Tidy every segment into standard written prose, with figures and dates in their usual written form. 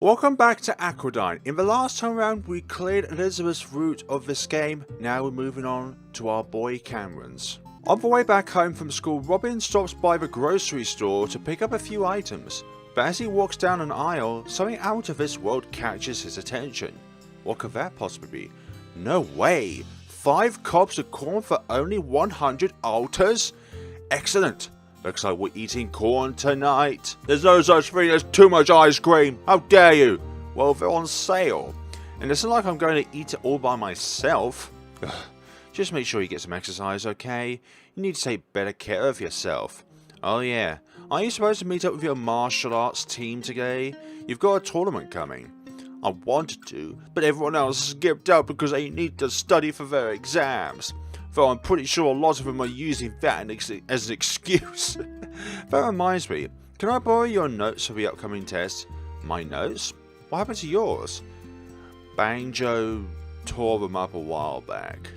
Welcome back to Aquadine. In the last time round we cleared Elizabeth's route of this game, now we're moving on to our boy Cameron's. On the way back home from school, Robin stops by the grocery store to pick up a few items, but as he walks down an aisle, something out of this world catches his attention. What could that possibly be? No way! 5 cobs of corn for only 100 altars? Excellent! Looks like we're eating corn tonight. There's no such thing as too much ice cream. How dare you? Well, they're on sale. And it's not like I'm going to eat it all by myself. Just make sure you get some exercise, okay? You need to take better care of yourself. Oh yeah, are you supposed to meet up with your martial arts team today? You've got a tournament coming. I wanted to, but everyone else skipped out because they need to study for their exams. Though I'm pretty sure a lot of them are using that as an excuse. That reminds me, can I borrow your notes for the upcoming test? My notes? What happened to yours? Banjo tore them up a while back.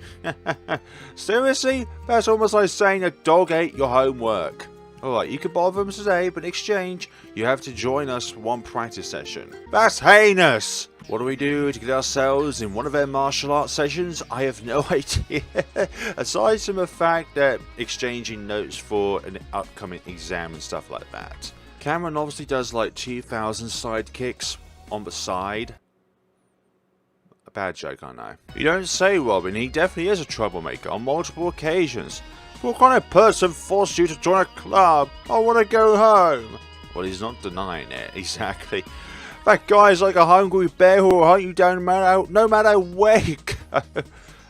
Seriously? That's almost like saying a dog ate your homework. Alright, you can borrow them today, but in exchange, you have to join us for one practice session. That's heinous! What do we do to get ourselves in one of their martial arts sessions? I have no idea. Aside from the fact that exchanging notes for an upcoming exam and stuff like that. Cameron obviously does like 2,000 sidekicks on the side. A bad joke, I know. You don't say, Robin. He definitely is a troublemaker on multiple occasions. What kind of person forced you to join a club? I want to go home. Well, he's not denying it, exactly. That guy's like a hungry bear who will hunt you down no matter where you go.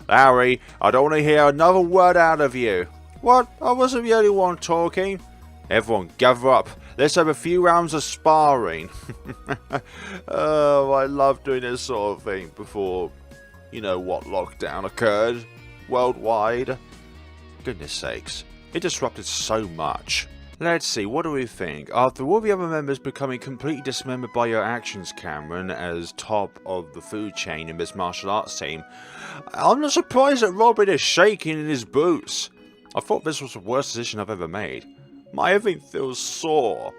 Larry, I don't want to hear another word out of you. What? I wasn't the only one talking. Everyone, gather up. Let's have a few rounds of sparring. Oh, I love doing this sort of thing before, you know what, lockdown occurred worldwide. Goodness sakes, it disrupted so much. Let's see, what do we think? After all the other members becoming completely dismembered by your actions, Cameron, as top of the food chain in this martial arts team, I'm not surprised that Robin is shaking in his boots. I thought this was the worst decision I've ever made. My everything feels sore.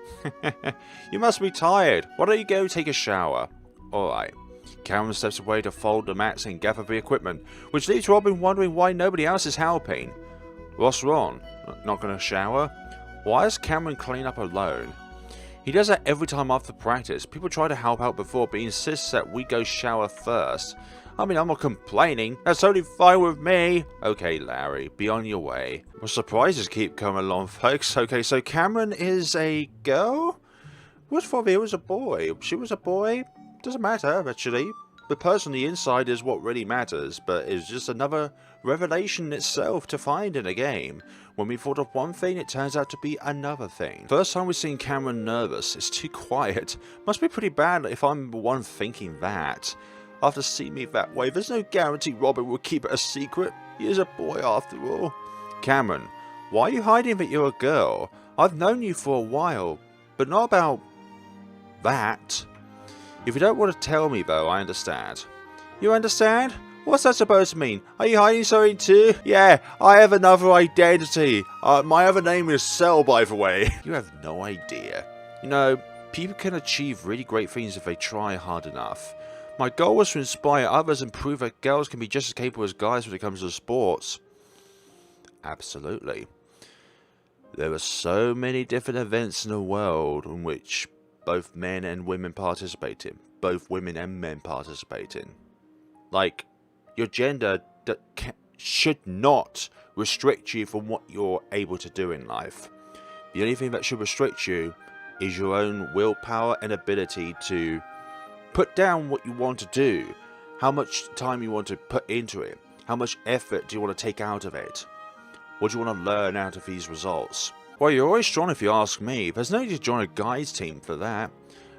You must be tired. Why don't you go take a shower? Alright. Cameron steps away to fold the mats and gather the equipment, which leaves Robin wondering why nobody else is helping. What's wrong? Not gonna shower? Why does Cameron clean up alone? He does that every time after practice. People try to help out before, but he insists that we go shower first. I mean, I'm not complaining. That's totally fine with me. Okay, Larry, be on your way. Well, surprises keep coming along, folks. Okay, so Cameron is a girl? What for me? It was a boy. She was a boy? Doesn't matter, actually. The person on the inside is what really matters, but it's just another revelation itself to find in a game. When we thought of one thing, it turns out to be another thing. First time we've seen Cameron nervous. It's too quiet. Must be pretty bad if I'm the one thinking that. After seeing me that way, there's no guarantee Robin will keep it a secret. He is a boy after all. Cameron, why are you hiding that you're a girl? I've known you for a while, but not about that. If you don't want to tell me though, I understand. You understand? What's that supposed to mean? Are you hiding something too? Yeah, I have another identity. My other name is Cell, by the way. You have no idea. You know, people can achieve really great things if they try hard enough. My goal was to inspire others and prove that girls can be just as capable as guys when it comes to sports. Absolutely. There are so many different events in the world in which both men and women participate in. Both women and men participate in. Like, your gender should not restrict you from what you're able to do in life. The only thing that should restrict you is your own willpower and ability to put down what you want to do. How much time you want to put into it. How much effort do you want to take out of it. What do you want to learn out of these results? Well, you're always strong if you ask me. There's no need to join a guys team for that.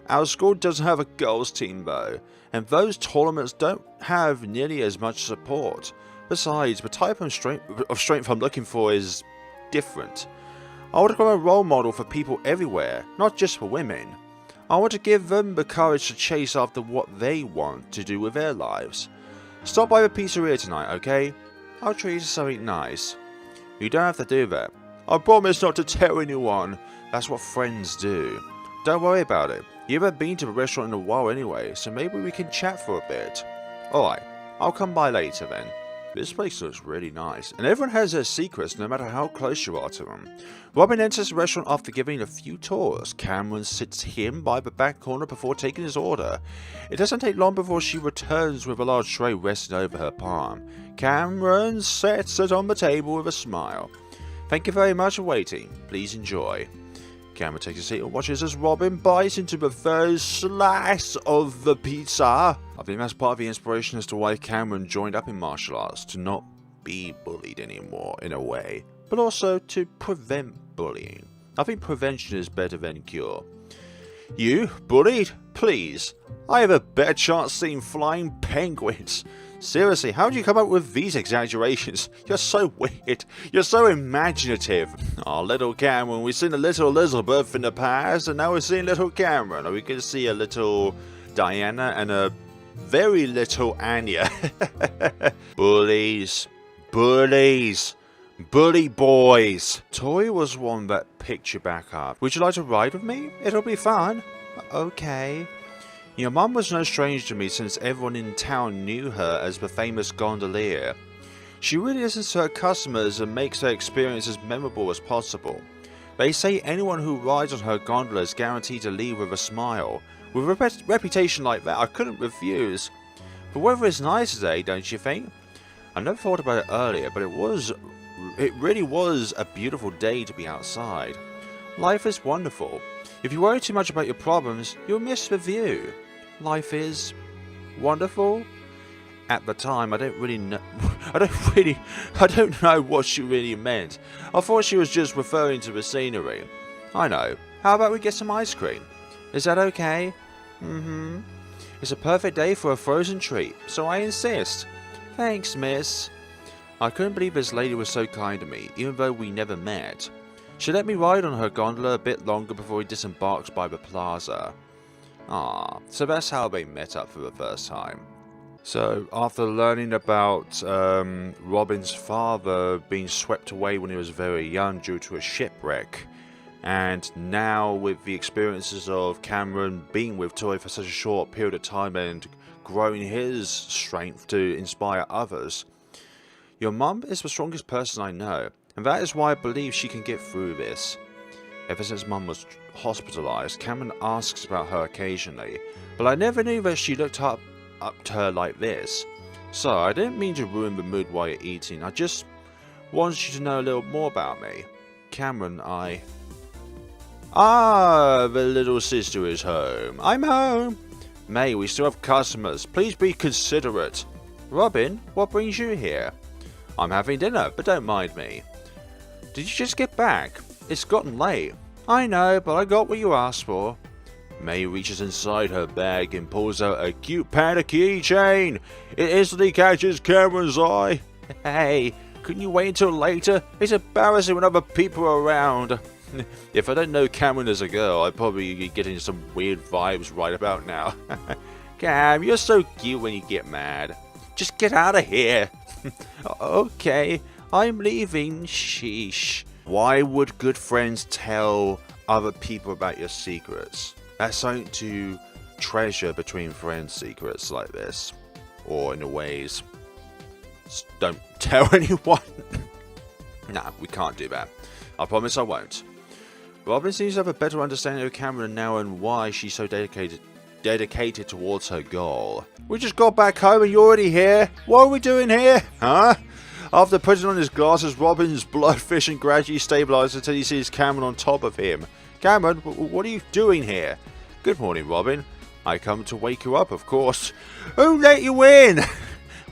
Our school doesn't have a girls team though, and those tournaments don't have nearly as much support. Besides, the type of strength I'm looking for is different. I want to become a role model for people everywhere, not just for women. I want to give them the courage to chase after what they want to do with their lives. Stop by the pizzeria tonight, okay? I'll treat you to something nice. You don't have to do that. I promise not to tell anyone. That's what friends do. Don't worry about it. You haven't been to a restaurant in a while anyway, so maybe we can chat for a bit. Alright, I'll come by later then. This place looks really nice, and everyone has their secrets no matter how close you are to them. Robin enters the restaurant after giving a few tours. Cameron sits him by the back corner before taking his order. It doesn't take long before she returns with a large tray resting over her palm. Cameron sets it on the table with a smile. Thank you very much for waiting. Please enjoy. Cameron takes a seat and watches as Robin bites into the first slice of the pizza. I think that's part of the inspiration as to why Cameron joined up in martial arts, to not be bullied anymore, in a way, but also to prevent bullying. I think prevention is better than cure. You, bullied? Please. I have a better chance seeing flying penguins. Seriously, how did you come up with these exaggerations? You're so weird. You're so imaginative. Oh, little Cameron, we've seen a little Elizabeth in the past, and now we're seeing little Cameron. Are we going to see a little Diana and a very little Anya? Bullies. Bullies. Bully boys. Tori was one that picked you back up. Would you like to ride with me? It'll be fun. Okay. Your mum was no stranger to me since everyone in town knew her as the famous gondolier. She really listens to her customers and makes her experience as memorable as possible. They say anyone who rides on her gondola is guaranteed to leave with a smile. With a reputation like that, I couldn't refuse. The weather is nice today, don't you think? I never thought about it earlier, but it really was a beautiful day to be outside. Life is wonderful. If you worry too much about your problems, you'll miss the view. Life is wonderful. At the time, I don't know what she really meant. I thought she was just referring to the scenery. I know. How about we get some ice cream? Is that okay? It's a perfect day for a frozen treat, so I insist. Thanks, miss. I couldn't believe this lady was so kind to me, even though we never met. She let me ride on her gondola a bit longer before we disembarked by the plaza. Ah, so that's how they met up for the first time. So, after learning about Robin's father being swept away when he was very young due to a shipwreck, and now with the experiences of Cameron being with Tori for such a short period of time and growing his strength to inspire others, your mum is the strongest person I know, and that is why I believe she can get through this. Ever since Mum was hospitalised, Cameron asks about her occasionally, but I never knew that she looked up to her like this. So, I didn't mean to ruin the mood while you're eating, I just wanted you to know a little more about me. Cameron, Ah, the little sister is home. I'm home. May, we still have customers. Please be considerate. Robin, what brings you here? I'm having dinner, but don't mind me. Did you just get back? It's gotten late. I know, but I got what you asked for. May reaches inside her bag and pulls out a cute panda keychain. It instantly catches Cameron's eye. Hey, couldn't you wait until later? It's embarrassing when other people are around. If I don't know Cameron as a girl, I'd probably be getting some weird vibes right about now. Cam, you're so cute when you get mad. Just get out of here. Okay, I'm leaving. Sheesh. Why would good friends tell other people about your secrets? That's something to treasure between friends, secrets like this. Or in a ways, don't tell anyone. Nah, we can't do that. I promise I won't. Robin seems to have a better understanding of Cameron now and why she's so dedicated towards her goal. We just got back home and you're already here? What are we doing here? Huh? After putting on his glasses, Robin's blood fishing gradually stabilizes until he sees Cameron on top of him. Cameron, what are you doing here? Good morning, Robin. I come to wake you up, of course. Who let you in?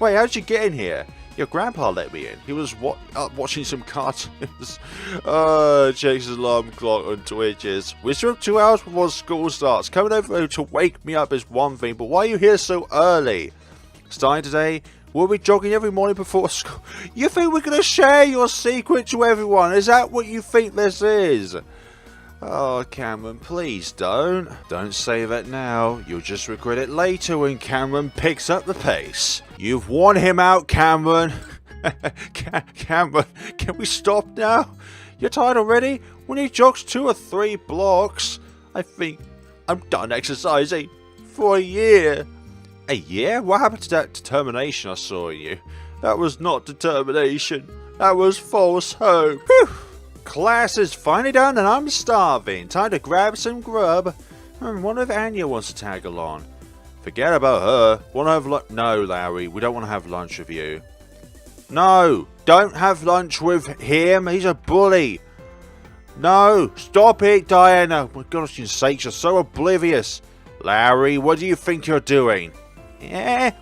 Wait, how'd you get in here? Your grandpa let me in. He was watching some cartoons. Checks his alarm clock and twitches. We're still 2 hours before school starts. Coming over to wake me up is one thing, but why are you here so early? Starting today, we'll be jogging every morning before school. You think we're going to share your secret to everyone? Is that what you think this is? Oh, Cameron, please don't. Don't say that now. You'll just regret it later when Cameron picks up the pace. You've worn him out, Cameron. Cameron, can we stop now? You're tired already? When he jogs 2 or 3 blocks, I think I'm done exercising. For a year. A year? What happened to that determination I saw in you? That was not determination. That was false hope. Whew. Class is finally done and I'm starving. Time to grab some grub. Wonder if Anya wants to tag along. Forget about her. Want to have lunch? No, Larry, we don't want to have lunch with you. No, don't have lunch with him. He's a bully. No, stop it, Diana. My gosh, sakes, you're so oblivious. Larry, what do you think you're doing?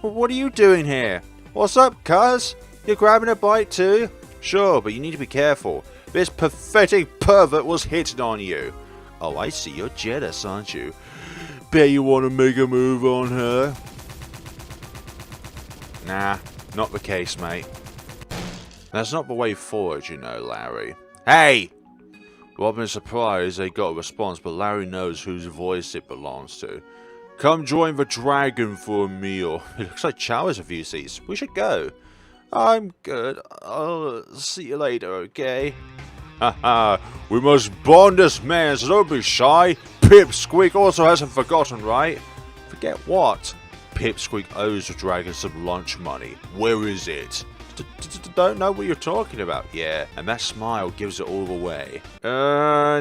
What are you doing here? What's up, cuz? You're grabbing a bite too? Sure, but you need to be careful. This pathetic pervert was hitting on you. Oh, I see. You're jealous, aren't you? Bet you want to make a move on her. Nah, not the case, mate. That's not the way forward, you know, Larry. Hey! Robin is surprised they got a response, but Larry knows whose voice it belongs to. Come join the dragon for a meal. It looks like Chow has a few seats. We should go. I'm good. I'll see you later, okay? Haha, we must bond as men, so don't be shy. Pipsqueak also hasn't forgotten, right? Forget what? Pipsqueak owes the dragon some lunch money. Where is it? Don't know what you're talking about. Yeah, and that smile gives it all away. No.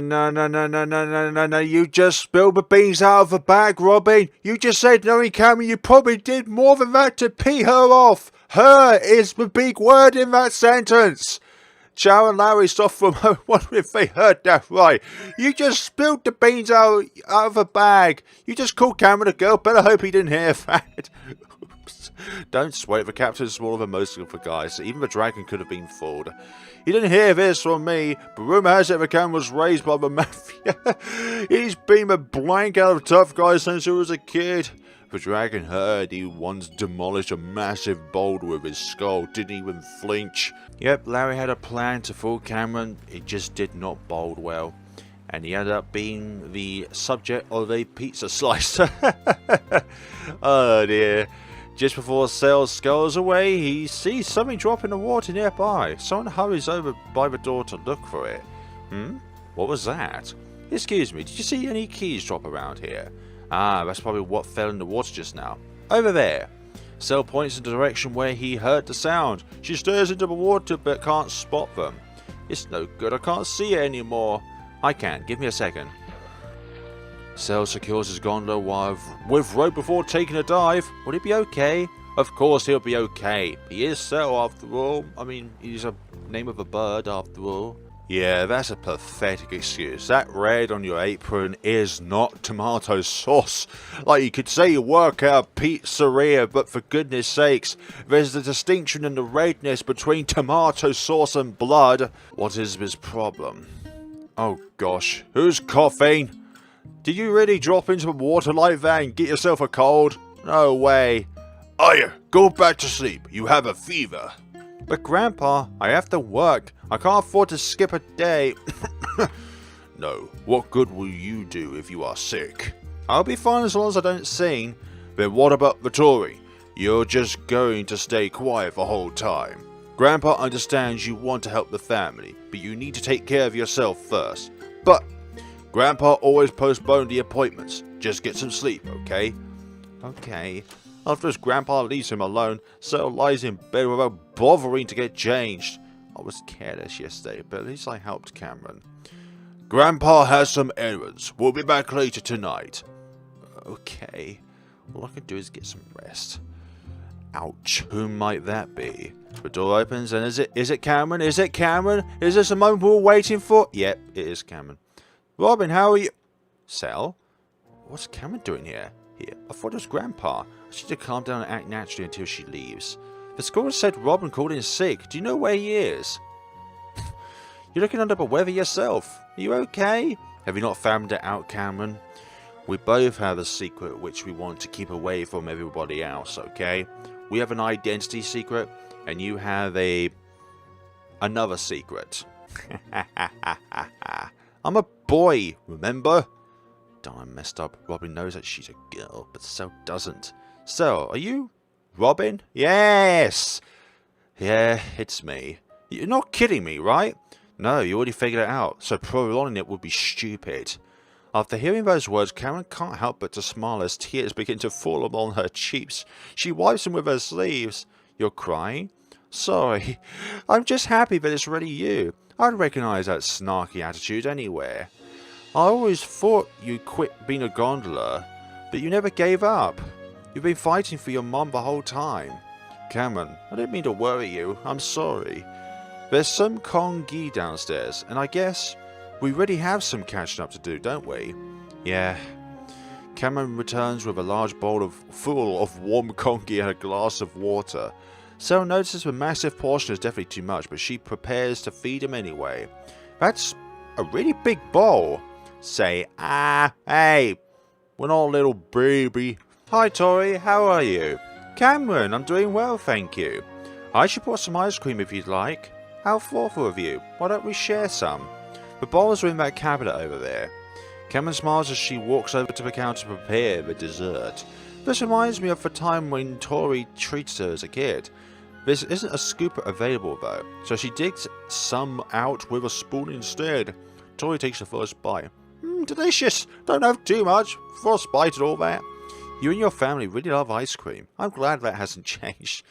You just spilled the beans out of the bag, Robin. You just said knowing Cameron you probably did more than that to pee her off. Her is the big word in that sentence. Chow and Larry stopped from home wondering if they heard that right. You just spilled the beans out of a bag. You just called Cameron a girl. Better hope he didn't hear that. Oops. Don't sweat. The captain's smaller than most of the guys. Even the dragon could have been fooled. He didn't hear this from me, but rumour has it the Cameron was raised by the mafia. He's been a blank out of tough guys since he was a kid. The dragon heard he once demolished a massive boulder with his skull, didn't even flinch. Yep, Larry had a plan to fool Cameron, it just did not bode well. And he ended up being the subject of a pizza slice. Oh dear. Just before Sal skulls away, he sees something drop in the water nearby. Someone hurries over by the door to look for it. What was that? Excuse me, did you see any keys drop around here? Ah, that's probably what fell in the water just now. Over there. Sal points in the direction where he heard the sound. She stares into the water but can't spot them. It's no good, I can't see it anymore. I can, give me a second. Sal secures his gondola with rope before taking a dive. Would he be okay? Of course he'll be okay. He is Sal after all. I mean, he's a name of a bird after all. Yeah, that's a pathetic excuse. That red on your apron is not tomato sauce. Like you could say you work at a pizzeria, but for goodness sakes, there's a distinction in the redness between tomato sauce and blood. What is his problem? Oh gosh, who's coughing? Did you really drop into the water like that and get yourself a cold? No way. Aya, go back to sleep. You have a fever. But Grandpa, I have to work. I can't afford to skip a day. No, what good will you do if you are sick? I'll be fine as long as I don't sing. Then what about Vittori? You're just going to stay quiet the whole time. Grandpa understands you want to help the family, but you need to take care of yourself first. But Grandpa always postponed the appointments. Just get some sleep, okay? Okay. After his grandpa leaves him alone, Sal lies in bed without bothering to get changed. I was careless yesterday, but at least I helped Cameron. Grandpa has some errands. We'll be back later tonight. Okay. All I can do is get some rest. Ouch. Who might that be? The door opens and is it Cameron? Is it Cameron? Is this the moment we were waiting for? Yep, it is Cameron. Robin, how are you? Sal? What's Cameron doing here? I thought it was Grandpa. She need to calm down and act naturally until she leaves. The school said Robin called in sick. Do you know where he is? You're looking under the weather yourself. Are you okay? Have you not found it out, Cameron? We both have a secret which we want to keep away from everybody else, okay? We have an identity secret, and you have another secret. I'm a boy, remember? Darn, I messed up. Robin knows that she's a girl, but Sal doesn't. Sal, are you Robin? Yes! Yeah, it's me. You're not kidding me, right? No, you already figured it out, so prolonging it would be stupid. After hearing those words, Cameron can't help but to smile as tears begin to fall upon her cheeks. She wipes them with her sleeves. You're crying? Sorry. I'm just happy that it's really you. I'd recognize that snarky attitude anywhere. I always thought you'd quit being a gondola, but you never gave up. You've been fighting for your mom the whole time. Cameron, I didn't mean to worry you. I'm sorry. There's some Kongi downstairs, and I guess we really have some catching up to do, don't we? Yeah. Cameron returns with a large bowl full of warm Kongi and a glass of water. Sarah notices the massive portion is definitely too much, but she prepares to feed him anyway. That's a really big bowl. Say, hey, we're not a little baby. Hi Tori, how are you? Cameron, I'm doing well, thank you. I should put some ice cream if you'd like. How thoughtful of you. Why don't we share some? The bowls are in that cabinet over there. Cameron smiles as she walks over to the counter to prepare the dessert. This reminds me of the time when Tori treated her as a kid. This isn't a scooper available though, so she digs some out with a spoon instead. Tori takes the first bite. Delicious! Don't have too much. Frostbite and all that. You and your family really love ice cream. I'm glad that hasn't changed.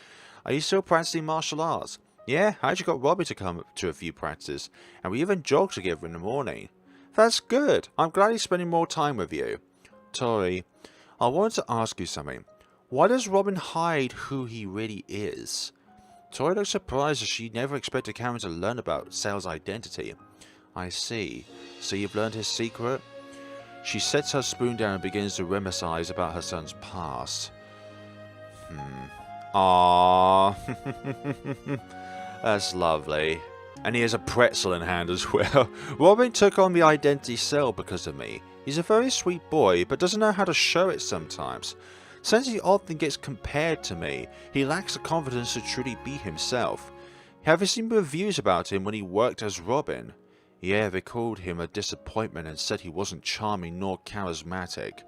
Are you still practicing martial arts? Yeah, I actually got Robbie to come to a few practices, and we even jog together in the morning. That's good. I'm glad he's spending more time with you. Tori, I wanted to ask you something. Why does Robin hide who he really is? Tori looks surprised as she never expected Cameron to learn about Sal's identity. I see. So you've learned his secret? She sets her spoon down and begins to reminisce about her son's past. Aww. That's lovely. And he has a pretzel in hand as well. Robin took on the identity Sal because of me. He's a very sweet boy, but doesn't know how to show it sometimes. Since he often gets compared to me, he lacks the confidence to truly be himself. Have you seen reviews about him when he worked as Robin? Yeah, they called him a disappointment and said he wasn't charming nor charismatic.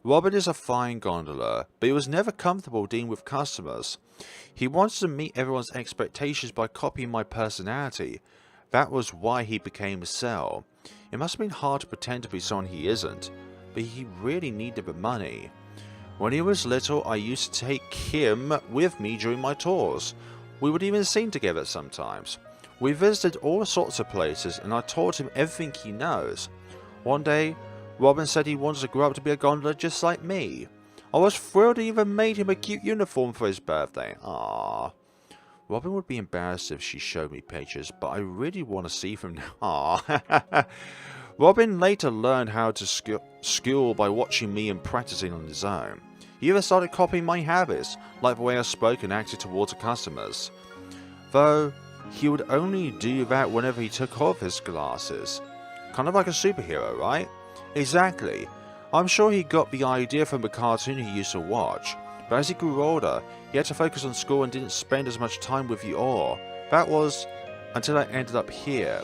Robin is a fine gondola, but he was never comfortable dealing with customers. He wants to meet everyone's expectations by copying my personality. That was why he became Sal. It must have been hard to pretend to be someone he isn't, but he really needed the money. When he was little, I used to take him with me during my tours. We would even sing together sometimes. We visited all sorts of places, and I taught him everything he knows. One day, Robin said he wanted to grow up to be a gondola just like me. I was thrilled and even made him a cute uniform for his birthday. Aww. Robin would be embarrassed if she showed me pictures, but I really want to see them now. Aww. Robin later learned how to school by watching me and practicing on his own. He even started copying my habits, like the way I spoke and acted towards the customers. Though, he would only do that whenever he took off his glasses. Kind of like a superhero, right? Exactly. I'm sure he got the idea from the cartoon he used to watch, but as he grew older, he had to focus on school and didn't spend as much time with you all. That was until I ended up here.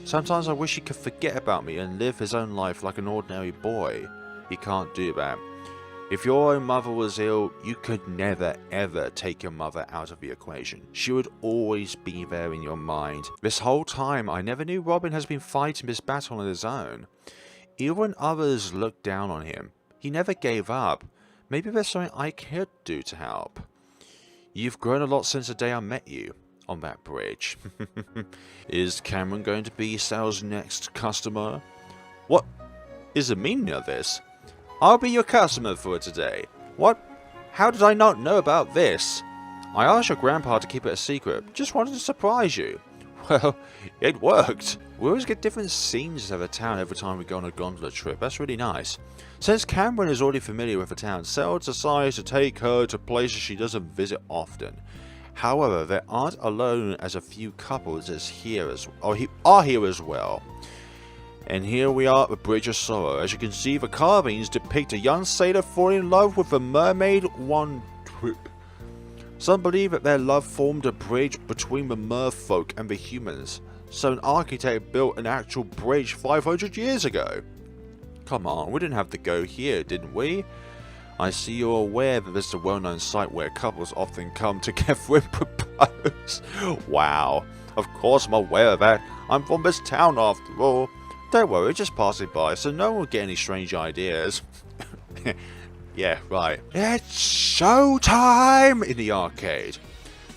Sometimes I wish he could forget about me and live his own life like an ordinary boy. He can't do that. If your own mother was ill, you could never ever take your mother out of the equation. She would always be there in your mind. This whole time, I never knew Robin has been fighting this battle on his own. Even when others looked down on him, he never gave up. Maybe there's something I could do to help. You've grown a lot since the day I met you on that bridge. Is Cameron going to be Sal's next customer? What is the meaning of this? I'll be your customer for today. What? How did I not know about this? I asked your grandpa to keep it a secret. Just wanted to surprise you. Well, it worked. We always get different scenes of the town every time we go on a gondola trip. That's really nice. Since Cameron is already familiar with the town, Sal decides to take her to places she doesn't visit often. However, they aren't alone, as a few couples are here as well. And here we are at the Bridge of Sorrow. As you can see, the carvings depict a young sailor falling in love with a mermaid one trip. Some believe that their love formed a bridge between the merfolk and the humans, so an architect built an actual bridge 500 years ago. Come on, we didn't have to go here, didn't we? I see you're aware that this is a well-known site where couples often come together and propose. Wow, of course I'm aware of that. I'm from this town after all. Don't worry, just passing by, so no one will get any strange ideas. Yeah, right. It's showtime in the arcade.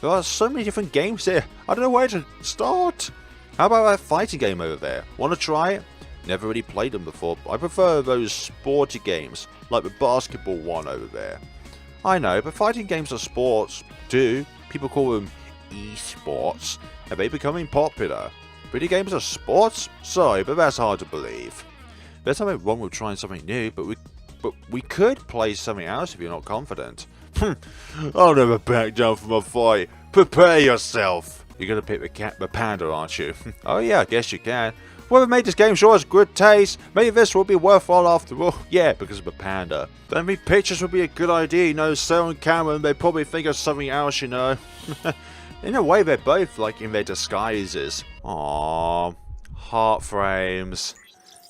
There are so many different games here. I don't know where to start. How about that fighting game over there? Want to try it? Never really played them before. I prefer those sporty games, like the basketball one over there. I know, but fighting games are sports too. People call them esports, and they're becoming popular. Video games are sports? Sorry, but that's hard to believe. There's nothing wrong with trying something new, but we could play something else if you're not confident. I'll never back down from a fight. Prepare yourself. You're gonna pick the panda, aren't you? Oh yeah, I guess you can. Whoever made this game sure has good taste. Maybe this will be worthwhile after all. Yeah, because of the panda. Don't think pictures would be a good idea, you know. Sarah and Cameron, they probably think of something else, you know. In a way, they're both like in their disguises. Aww, heart frames.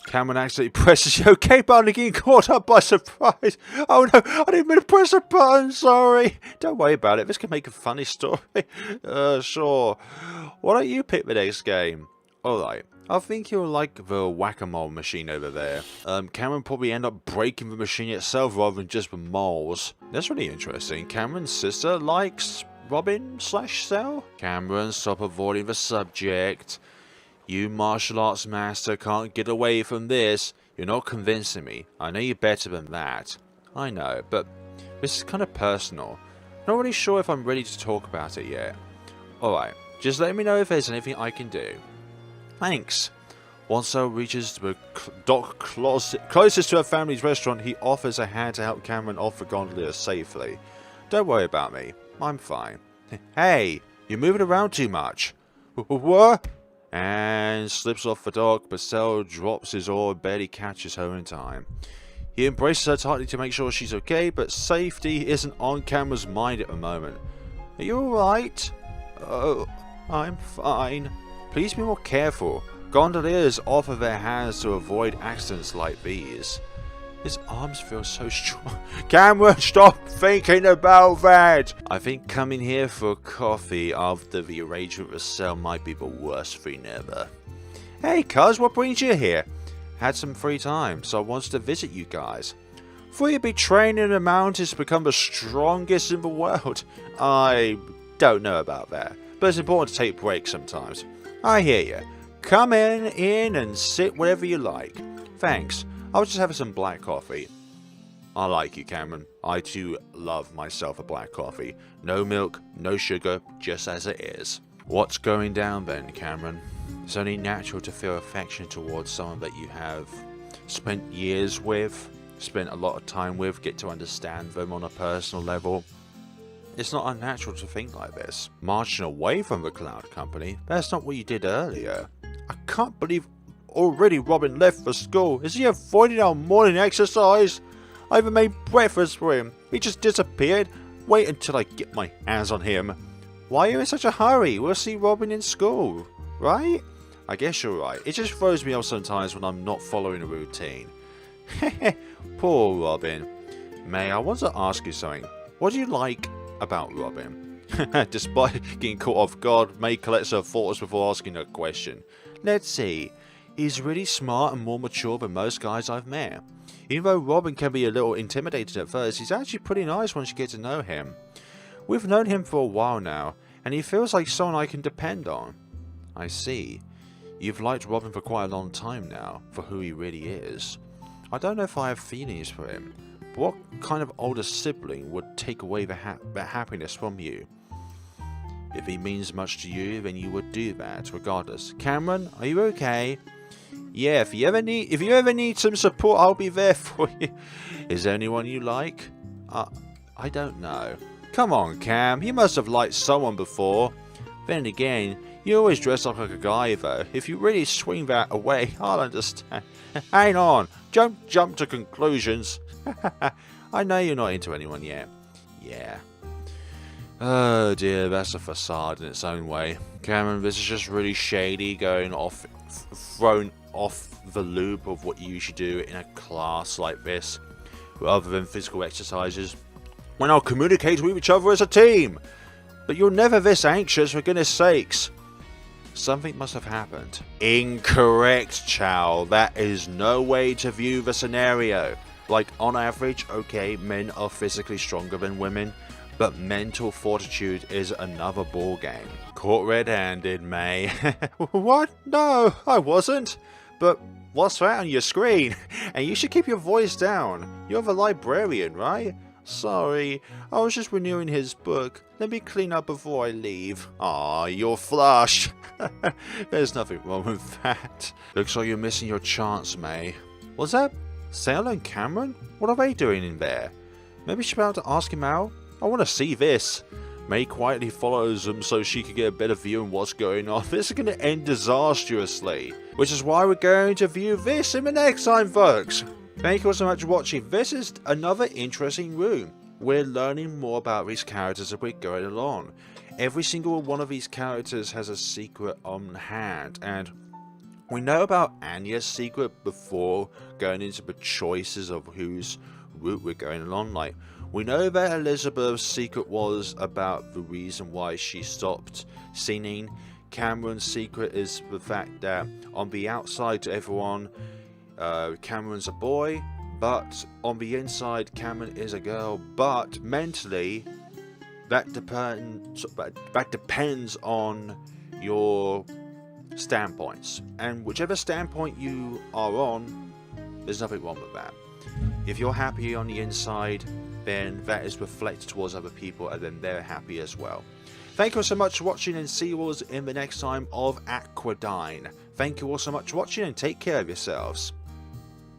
Cameron accidentally presses the OK button and getting caught up by surprise. Oh no, I didn't mean to press the button, sorry. Don't worry about it, this can make a funny story. Sure. Why don't you pick the next game? Alright, I think you'll like the whack-a-mole machine over there. Cameron probably end up breaking the machine itself rather than just the moles. That's really interesting. Cameron's sister likes Robin/Cell? Cameron, stop avoiding the subject. You martial arts master can't get away from this. You're not convincing me. I know you're better than that. I know, but this is kind of personal. Not really sure if I'm ready to talk about it yet. Alright, just let me know if there's anything I can do. Thanks. Once Cell reaches the dock closest to her family's restaurant, he offers a hand to help Cameron off the gondola safely. Don't worry about me. I'm fine. Hey, you're moving around too much. What? And slips off the dock, but Cell drops his oar and barely catches her in time. He embraces her tightly to make sure she's okay, but safety isn't on Cameron's mind at the moment. Are you alright? Oh, I'm fine. Please be more careful. Gondoliers offer their hands to avoid accidents like these. His arms feel so strong. Cameron, stop thinking about that! I think coming here for coffee after the arrangement with Cell might be the worst thing ever. Hey cuz, what brings you here? Had some free time, so I wanted to visit you guys. Thought you'd be training in the mountains to become the strongest in the world. I don't know about that, but it's important to take breaks sometimes. I hear you. Come in and sit wherever you like. Thanks. I was just having some black coffee. I like you, Cameron. I too love myself a black coffee. No milk, no sugar, just as it is. What's going down then, Cameron? It's only natural to feel affection towards someone that you have spent years with, spent a lot of time with, get to understand them on a personal level. It's not unnatural to think like this. Marching away from the cloud company, that's not what you did earlier. I can't believe already Robin left for school. Is he avoiding our morning exercise? I even made breakfast for him. He just disappeared. Wait until I get my hands on him. Why are you in such a hurry? We'll see Robin in school, right? I guess you're right. It just throws me off sometimes when I'm not following a routine. Poor Robin. May, I want to ask you something. What do you like about Robin? Despite getting caught off guard, May collects her thoughts before asking a question. Let's see. He's really smart and more mature than most guys I've met. Even though Robin can be a little intimidated at first, he's actually pretty nice once you get to know him. We've known him for a while now, and he feels like someone I can depend on. I see. You've liked Robin for quite a long time now, for who he really is. I don't know if I have feelings for him, but what kind of older sibling would take away the happiness from you? If he means much to you, then you would do that, regardless. Cameron, are you okay? Yeah, if you ever need some support, I'll be there for you. Is there anyone you like? I don't know. Come on, Cam. You must have liked someone before. Then again, you always dress up like a guy, though. If you really swing that away, I'll understand. Hang on. Don't jump to conclusions. I know you're not into anyone yet. Yeah. Oh dear, that's a facade in its own way. Cameron, this is just really shady, thrown off the loop of what you usually do in a class like this, rather than physical exercises, when I'll communicate with each other as a team. But you're never this anxious, for goodness sakes. Something must have happened. Incorrect, Chow. That is no way to view the scenario. Like, on average, okay, men are physically stronger than women, but mental fortitude is another ballgame. Caught red-handed, May. What? No, I wasn't. But what's that on your screen? And you should keep your voice down. You're the librarian, right? Sorry, I was just renewing his book. Let me clean up before I leave. Aw, you're flush. There's nothing wrong with that. Looks like you're missing your chance, May. Was that Sailor and Cameron? What are they doing in there? Maybe she's about to ask him out? I want to see this. May quietly follows them so she can get a better view on what's going on. This is going to end disastrously. Which is why we're going to view this in the next time, folks. Thank you all so much for watching. This is another interesting room. We're learning more about these characters as we're going along. Every single one of these characters has a secret on hand, and we know about Anya's secret before going into the choices of whose route we're going along. Like, we know that Elizabeth's secret was about the reason why she stopped singing. Cameron's secret is the fact that on the outside to everyone, Cameron's a boy, but on the inside Cameron is a girl. But mentally, that depends on your standpoints, and whichever standpoint you are on, there's nothing wrong with that. If you're happy on the inside, then that is reflected towards other people, and then they're happy as well. Thank you all so much for watching, and see you all in the next time of Aquadine. Thank you all so much for watching, and take care of yourselves.